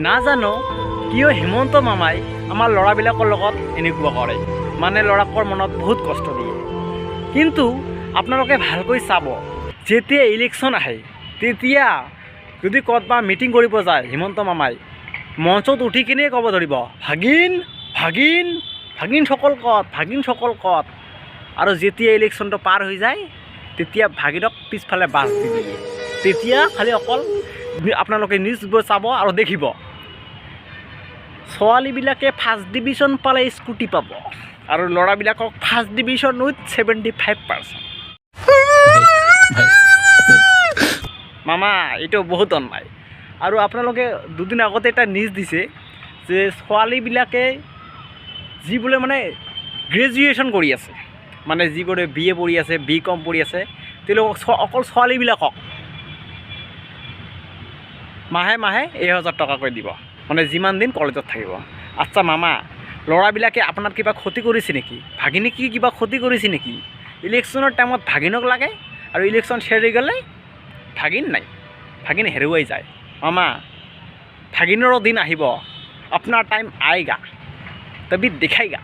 নাজানো কিয় হিমন্ত মামাই আমাৰ ল'ৰাবিলাকৰ লগত এনেকুৱা কৰে, মানে ল'ৰাকৰ মনত বহুত কষ্ট দিয়ে। কিন্তু আপোনালোকে ভালকৈ চাব, যেতিয়া ইলেকশ্যন আহে তেতিয়া যদি ক'ৰবাত মিটিং কৰিব যায় হিমন্ত মামাই মঞ্চত উঠি কিনে ক'ব ধৰিব, ভাগিন ভাগিন ভাগিনসকল ক'ত, ভাগিনসকল ক'ত। আৰু যেতিয়া ইলেকশ্যনটো পাৰ হৈ যায় তেতিয়া ভাগিনক পিছফালে বাছ দি দিয়ে। তেতিয়া খালি অকল আপোনালোকে নিউজবোৰ চাব আৰু দেখিব ছোৱালীবিলাকে ফাৰ্ষ্ট ডিভিজন পালে স্কুটি পাব আৰু ল'ৰাবিলাকক ফাৰ্ষ্ট ডিভিজন উইথ 75%। মামা এইটো বহুত অন্যায়। আৰু আপোনালোকে দুদিন আগতে এটা নিউজ দিছে যে ছোৱালীবিলাকে যিবোৰে মানে গ্ৰেজুৱেশ্যন কৰি আছে, মানে যিবোৰে BA পঢ়ি আছে, BCom পঢ়ি আছে, তেওঁলোকক অকল ছোৱালীবিলাকক মাহে মাহে 1000 টকাকৈ দিব, মানে যিমান দিন কলেজত থাকিব। আচ্ছা মামা, ল'ৰাবিলাকে আপোনাৰ কিবা ক্ষতি কৰিছে নেকি? ভাগিনী কি কিবা ক্ষতি কৰিছে নেকি? ইলেকশ্যনৰ টাইমত ভাগিনক লাগে আৰু ইলেকশ্যন শেষ হৈ গ'লে ভাগিন নাই, ভাগিন হেৰুৱাই যায়। মামা, ভাগিনৰো দিন আহিব, আপোনাৰ টাইম আয়েগা, তবি দেখাইগা।